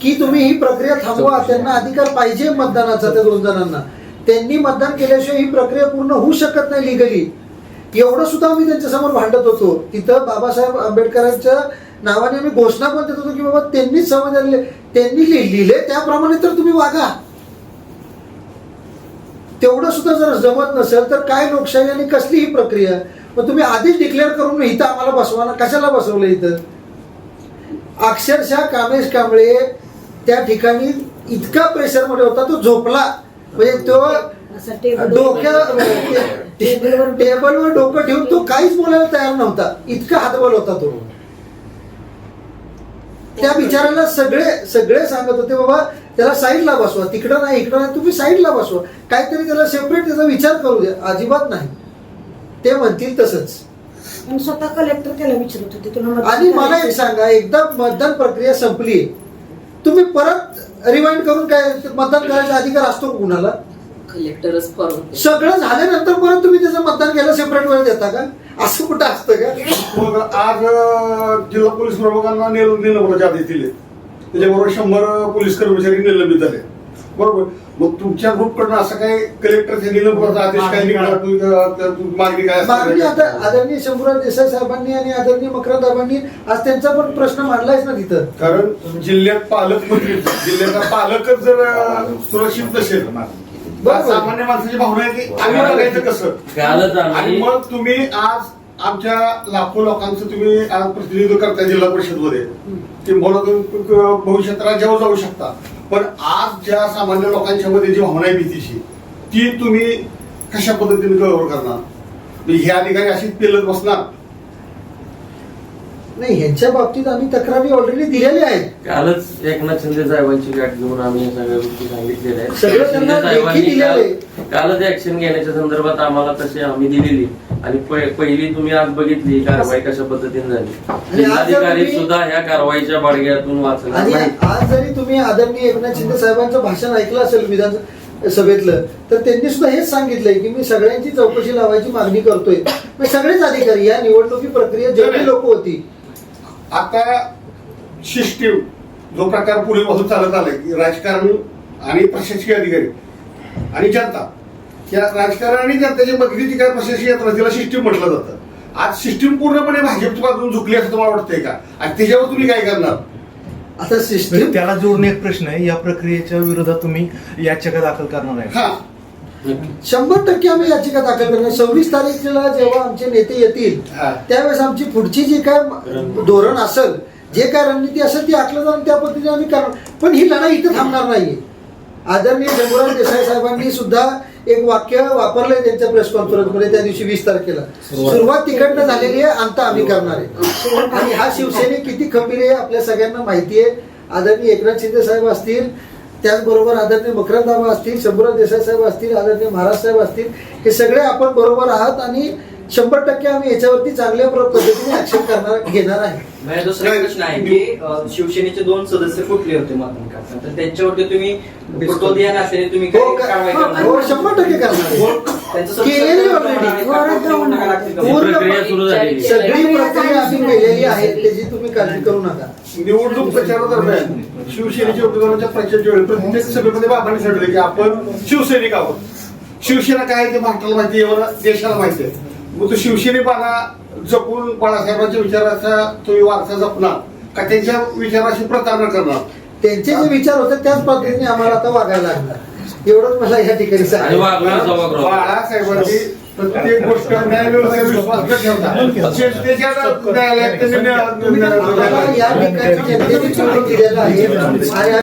की तुम्ही ही प्रक्रिया थांबवा. त्यांना अधिकार पाहिजे मतदानाचा, त्या 2 जणांना. त्यांनी मतदान केल्याशिवाय ही प्रक्रिया पूर्ण होऊ शकत नाही लिगली. एवढं सुद्धा आम्ही त्यांच्यासमोर भांडत होतो. तिथं बाबासाहेब आंबेडकरांच्या नावाने आम्ही घोषणा पण देत होतो की बाबा त्यांनीच संविधान त्यांनी लिहिले त्याप्रमाणे तर तुम्ही वागा. तेवढं सुद्धा जर जमत नसेल तर काय लोकशाही आणि कसली ही प्रक्रिया? मग तुम्ही आधीच डिक्लेअर करून इथं आम्हाला बसवा ना, कशाला बसवलं इथं? अक्षरशः कामेश कांबळे त्या ठिकाणी इतका प्रेशरमध्ये होता, तो झोपला. म्हणजे तो टेबलवर डोकं ठेवून तो काहीच बोलायला तयार नव्हता, इतका हातबल होता तो. त्या बिचाराला सगळे सांगत होते बाबा त्याला साईडला बसवा, तिकडं नाही इकडं नाही, तुम्ही साईडला बसवा, काहीतरी त्याला सेपरेट त्याचा विचार करू द्या. अजिबात नाही, ते म्हणतील तसंच. स्वतः कलेक्टर त्याला विचारत होते तुला. आणि मला एक सांगा, एकदा मतदान प्रक्रिया संपली, तुम्ही परत रिवाइंड करून काय मतदान करायचा अधिकार असतो कुणाला? कलेक्टरच फॉरवर्ड. सगळं झाल्यानंतर परत तुम्ही त्याचं मतदान केलं सेपरेट वेळ देता का? असं कुठं असतं का? मग आज जिल्हा पोलीस प्रमुखांना निलंबनाचे आदेश दिले, त्याच्याबरोबर 100 पोलीस कर्मचारी निलंबित झाले, बरोबर. मग तुमच्या ग्रुपकडनं असं काय कलेक्टरचे निलंबनाचा आदेश काय निघाला? मागणी काय? मागणी आता आदरणीय शंभूराज देसाई साहेबांनी आणि आदरणीय मकरंद साहेबांनी आज त्यांचा पण प्रश्न मांडलायच ना तिथं. कारण जिल्ह्यात पालकमंत्री, जिल्ह्याचा पालकच जर सुरक्षित नसेल बरोबर. सामान्य माणसाची भावना आहे की आम्ही बघायचं कसं कालच आणि आम्ही मग तुम्ही आज आमच्या लाखो लोकांचं तुम्ही आज प्रतिनिधित्व करताय जिल्हा परिषदमध्ये की मला तुम्ही भविष्यात राज्यावर जाऊ शकता, पण आज ज्या सामान्य लोकांच्या मध्ये जी भावना आहे भीतीची ती तुम्ही कशा पद्धतीने कव्हर करणार? हे अधिकारी अशीच पेलत बसणार? नाही, ह्यांच्या बाबतीत आम्ही तक्रारी ऑलरेडी दिलेल्या आहेत. कालच एकनाथ शिंदे साहेबांची गाठ घेऊन आम्ही या सगळ्या गोष्टी सांगितलेल्या आहेत. सगळं त्यांना शिंदे साहेबांनी लेखी दिलेलं आहे. कालच ऍक्शन घेण्याच्या संदर्भात आम्हाला तशी आम्ही दिलेली आणि पहिली तुम्ही आज बघितली कारवाई कशा पद्धतीने झाली. जिल्हाधिकारी तुम्ही- सुद्धा ह्या कारवाईच्या बाडग्यातून वाचणार आणि नाही. आज जरी तुम्ही आदरणीय एकनाथ शिंदे साहेबांचं भाषण ऐकलं असेल विधानसभेतलं, तर त्यांनी सुद्धा हेच सांगितलंय की मी सगळ्यांची चौकशी लावायची मागणी करतोय. मग सगळेच अधिकारी या निवडणुकी प्रक्रियेत जेवढी लोक होती, आता सिस्टीम जो प्रकार पुढे वाहून चालत आलाय की राजकारण आणि प्रशासकीय अधिकारी आणि जनता, या राजकारण आणि जनतेची बघितली काय प्रशासकीय यंत्रणा तिला सिस्टीम म्हटलं जातं. आज सिस्टीम पूर्णपणे भाजपच्या बाजून झुकली असं तुम्हाला वाटतंय का? आणि त्याच्यावर तुम्ही काय करणार? आता सिस्टीम म्हणजे त्याला जोडून एक प्रश्न आहे, या प्रक्रियेच्या विरोधात तुम्ही याचिका दाखल करणार आहे? हा, 100% आम्ही याचिका दाखल करणार. 26 तारखेला जेव्हा आमचे नेते येतील हा. त्यावेळेस आमची पुढची जी काय धोरण असेल, जे काय रणनीती असेल ती आखलं जाऊन त्या पद्धतीने आम्ही करणार. पण ही लढाई इथं थांबणार नाहीये. आदरणीय शंभूराज देसाई साहेबांनी सुद्धा एक वाक्य वापरलंय त्यांच्या प्रेस कॉन्फरन्समध्ये त्या दिवशी 20 तारखेला. सुरुवात तिकडनं झालेली आहे, अंत आम्ही करणार आहे. आणि हा शिवसेने किती खंबीर आहे आपल्या सगळ्यांना माहिती आहे. आदरणीय एकनाथ शिंदे साहेब असतील, त्याचबरोबर आदरणीय मकरंद असतील, शंभूराज देसाई साहेब असतील, आदरणीय महाराज साहेब असतील, हे सगळे आपण बरोबर आहात आणि 100% आम्ही याच्यावरती चांगल्या पद्धतीने ऍक्शन घेणार आहे. माझा दुसरा प्रश्न आहे की शिवसेनेचे 2 सदस्य फुटले होते मातंग, तर त्यांच्यावरती तुम्ही कुटोदिया नसल्याने तुम्ही हो, काय कारवाई करणार? 100% करणार आहे. त्यांचं केलेली already. पूर्ण प्रक्रिया सुरू झालेली आहे. सगळी प्रक्रिया आम्ही केलेली आहे, त्याची तुम्ही काळजी करू नका. निवडणूक प्रचारादरम्यान शिवसेनेच्या उमेदवारांच्या प्रचाराच्या वेळी प्रत्येक सभेमध्ये बाबांनी सांगितलं की आपण शिवसैनिक आहोत. शिवसेना काय आहे ते महाराष्ट्राला माहिती आहे, मला देशाला माहिती आहे. मग तो शिवसेनेपणा जपून बाळासाहेबांच्या विचाराचा तुम्ही वारसा जपणार का त्यांच्या विचाराशी प्रतारणा करणार? त्यांचे जे विचार होते त्याच पद्धतीने आम्हाला आता वागायला लागणार, एवढंच मला या ठिकाणी आणि सांगायचं. वागणार सभागृह बाळासाहेबांची प्रत्येक गोष्ट न्यायव्यवस्थेवर विश्वास न ठेवता जनतेच्या न्यायालयात त्यांनी तुम्ही आता या ठिकाणी जनतेने निवडून दिलेलं आहे आणि